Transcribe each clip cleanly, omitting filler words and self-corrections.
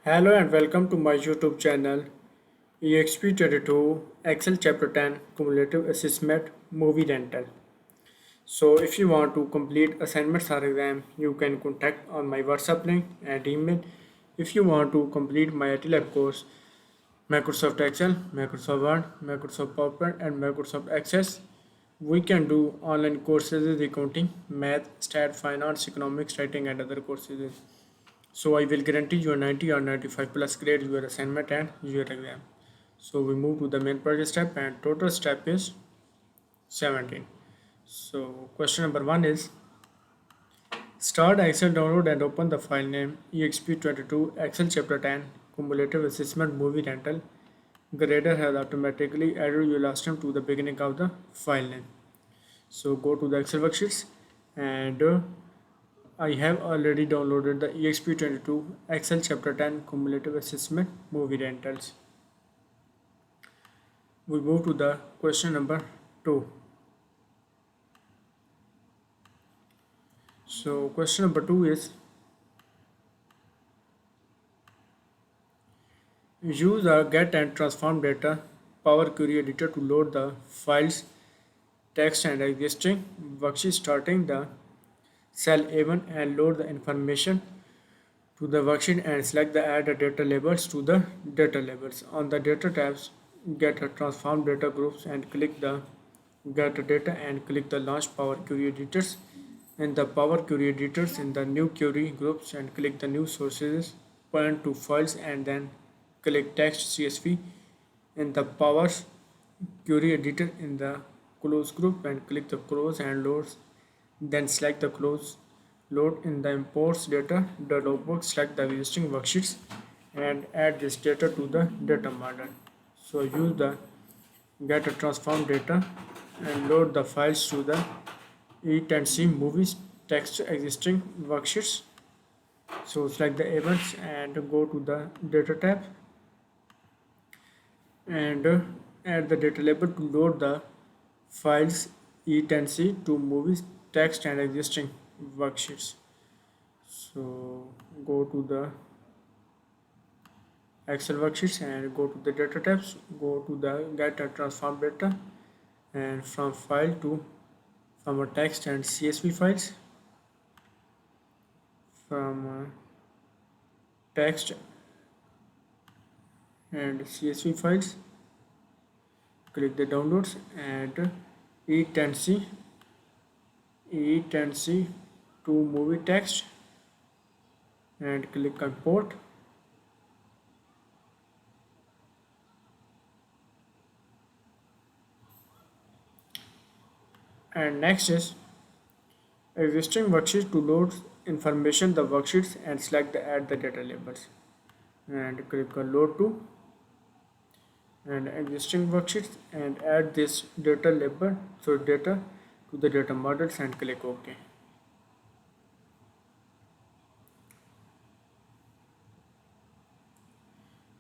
Hello and welcome to my YouTube channel EXP22 Excel Chapter 10 Cumulative Assessment Movie Rental. So if you want to complete assignments or exam, you can contact on my WhatsApp link and email. If you want to complete my ITLab course, Microsoft Excel, Microsoft Word, Microsoft PowerPoint and Microsoft Access, we can do online courses in accounting, math, stat, finance, economics, writing and other courses. So I will guarantee you a 90 or 95 plus grade your assignment and your exam. So we move to the main project step and total step is 17. So question number 1 is start Excel download and open the file name exp22 Excel chapter 10 cumulative assessment movie rental. Grader has automatically added your last name to the beginning of the file name. So go to the Excel worksheets and I have already downloaded the EXP22 Excel Chapter 10 Cumulative Assessment Movie Rentals. We move to the question number 2. So question number 2 is use a get and transform data Power Query editor to load the files, text and existing worksheet starting the cell A1 and load the information to the worksheet and select the add data labels to the data labels. On the data tabs, get a transform data groups and click the get data and click the launch Power Query editors. In the Power Query editors in the new query groups and click the new sources, point to files and then click text CSV. In the Power Query editor in the close group and click the close and loads, then select the close load in the imports data dialog box, select the existing worksheets and add this data to the data model. So use the get a transform data and load the files to the E10C movies text existing worksheets. So select the events and go to the data tab and add the data label to load the files E10C to movies text and existing worksheets. So go to the Excel worksheets and go to the data tabs, go to the get and transform data and from a text and CSV files, from text and CSV files, click the downloads and E10C E10C to movie text and click import. And next is existing worksheet to load information the worksheets and select the add the data labels and click on load to and existing worksheets and add this data label so data to the data models and click OK.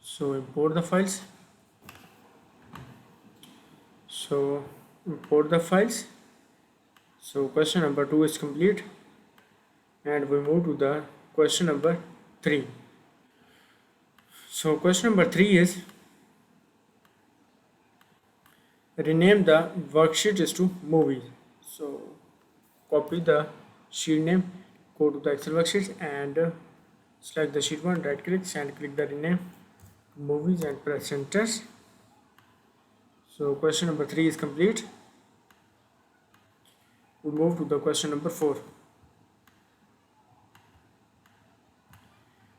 So import the files. So import the files. So question number 2 is complete and we move to the question number 3. So question number 3 is rename the worksheet is to movie. So copy the sheet name, go to the Excel worksheets and select the sheet 1, right click and click the rename movies and press enter. So question number 3 is complete. We move to the question number 4.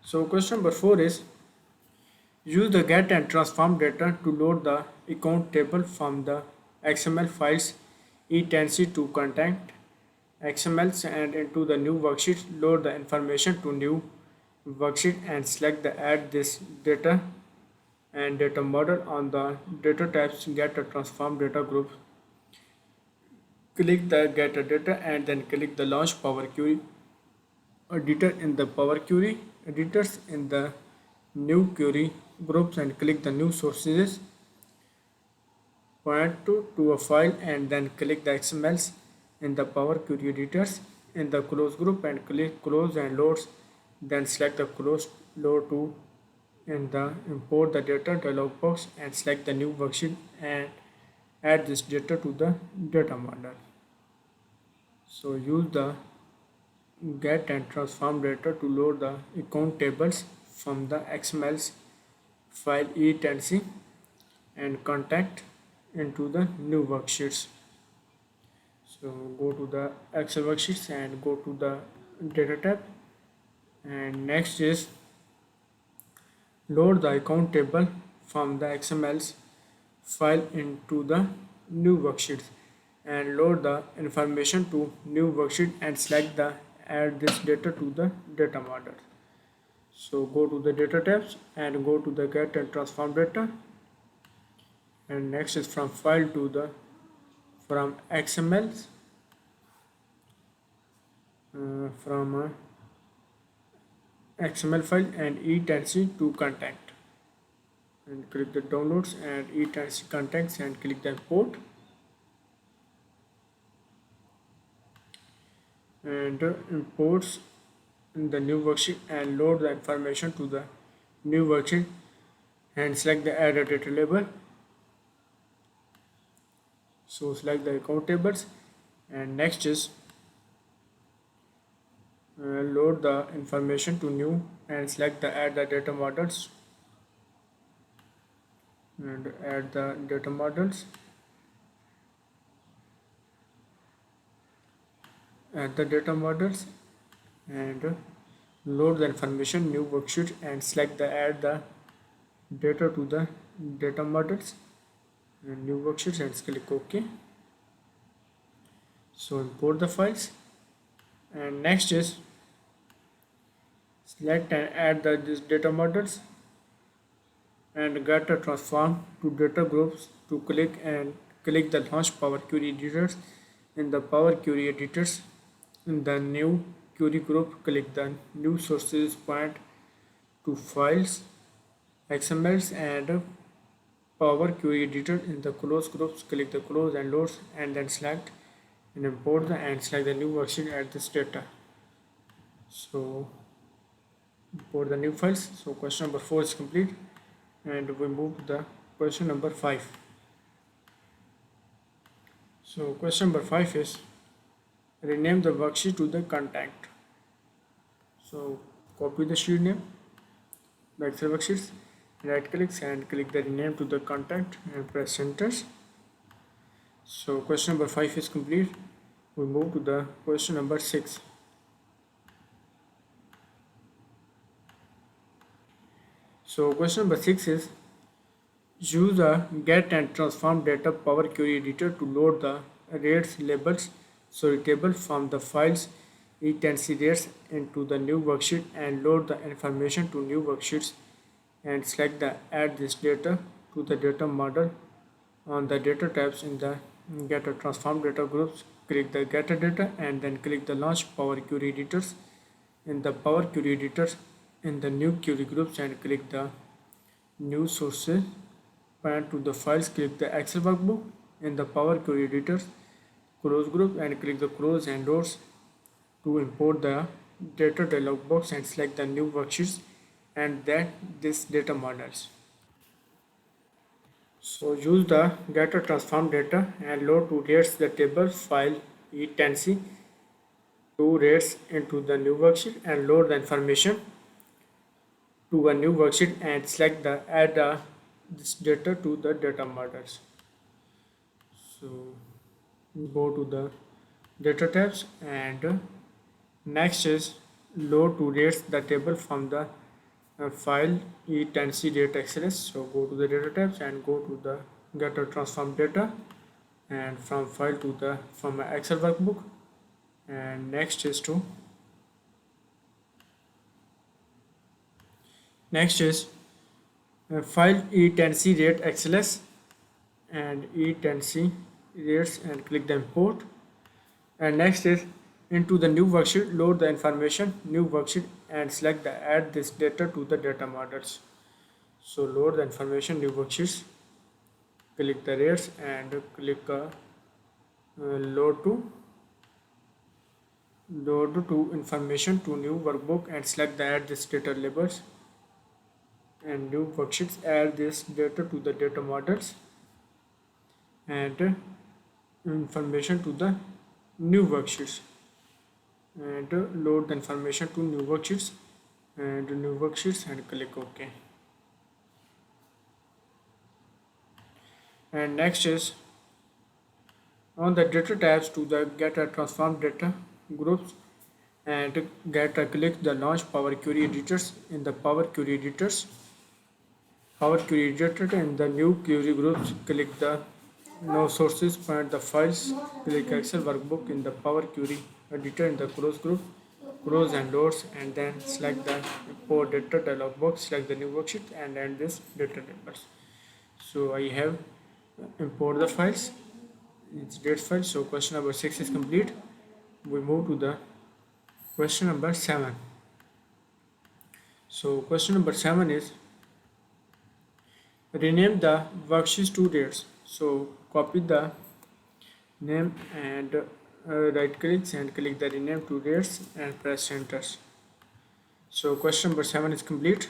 So question number 4 is use the get and transform data to load the account table from the XML files E10C to contact XMLs and into the new worksheet. Load the information to new worksheet and select the add this data and data model on the data tabs. Get a transform data group. Click the get a data and then click the launch Power Query editor in the Power Query editors in the new query groups and click the new sources, point to a file and then click the XMLs in the Power Query editors in the close group and click close and loads, then select the close load to in the import the data dialog box and select the new worksheet and add this data to the data model. So use the get and transform data to load the account tables from the XML file E10C and contact into the new worksheets. So go to the Excel worksheets and go to the data tab, and next is load the account table from the XML file into the new worksheet and load the information to new worksheet and select the add this data to the data model. So go to the data tabs and go to the get and transform data, and next is from file to the from XML from XML file and E10C to contact, and click the downloads and E10C contacts and click the import, and imports in the new worksheet and load the information to the new worksheet and select the add a data label. So select the account tables, and next is load the information to new and select the add the data models and add the data models, add the data models, and load the information new worksheet and select the add the data to the data models and new worksheets and click OK. So import the files, and next is select and add these data models and get a transform to data groups to click the launch Power Query editors. In the Power Query editors, in the new query group, click the new sources point to files XMLs and Power Query editor. In the close groups, click the close and loads, and then select and import the and select the new worksheet add this data. So import the new files. So question number 4 is complete, and we move to the question number 5. So question number 5 is rename the worksheet to the contact. So copy the sheet name, the Excel worksheets, right clicks and click the rename to the contact and press enter. So question number 5 is complete. We move to the question number 6. So question number 6 is use the get and transform data Power Query editor to load the rates labels table from the files E10C rates into the new worksheet and load the information to new worksheets and select the add this data to the data model. On the data tabs in the get or transform data groups, click the get a data and then click the launch Power Query editors. In the Power Query editors, in the new query groups and click the new sources point to the files, click the Excel workbook. In the Power Query editors, close group and click the close and doors to import the data dialog box and select the new worksheets and then this data models. So use the data transform data and load to rates the table file E10C to rates into the new worksheet and load the information to a new worksheet and select the add this data to the data models. So go to the data tabs, and next is load to rates the table from the file E10C data XLS. So go to the data tabs and go to the get or transform data and from file to the from my Excel workbook, and next is file E10C rate XLS and E10C rates and click the import, and next is into the new worksheet load the information new worksheet and select the add this data to the data models. So load the information new worksheets, click the rates and click load to information to new workbook and select the add this data labels and new worksheets. Add this data to the data models and information to the new worksheets, and load the information to new worksheets and click OK. And next is on the data tabs to the get a transform data groups and get a click the launch Power Query editors. In the Power Query editor in the new query groups, click the no sources, point the files, click Excel workbook in the Power Query editor in the close group, close and doors, and then select the import data dialog box, select the new worksheet and end this data tables. So I have import the files, it's date file. So question number 6 is complete. We move to the question number 7. So question number 7 is rename the worksheets to dates. So copy the name and right click and click the rename to dates and press enter. So question number 7 is complete.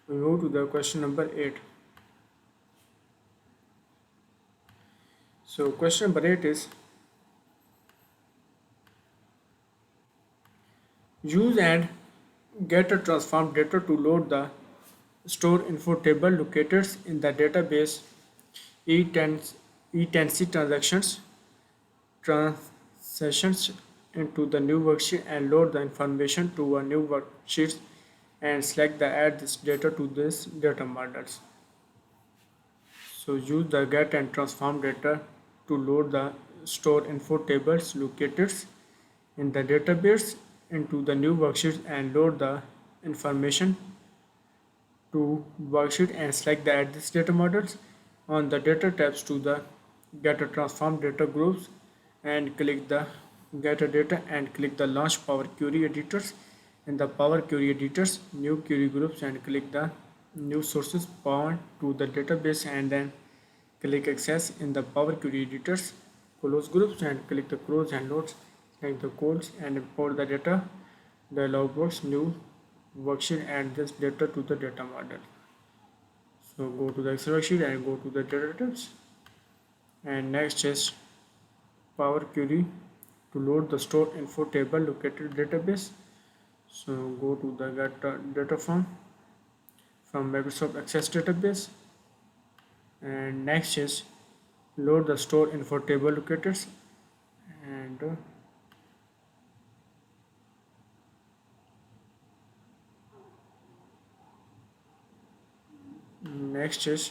We move to the question number 8. So question number 8 is use and get a transform data to load the store info table located in the database E10 E10C transactions into the new worksheet and load the information to a new worksheet and select the add this data to this data models. So use the get and transform data to load the store info tables located in the database into the new worksheet and load the information to worksheet and select the add this data models. On the data tabs to the get a transform data groups and click the get a data and click the launch Power Query editors. In the Power Query editors, new query groups and click the new sources point to the database and then click access in the Power Query editors, close groups and click the close and loads, select the codes and import the data. Dialog box new worksheet and this data to the data model. So go to the Excel worksheet and go to the data tabs. And next is Power Query to load the store info table located database. So go to the get data from Microsoft Access database. And next is load the store info table locators and next is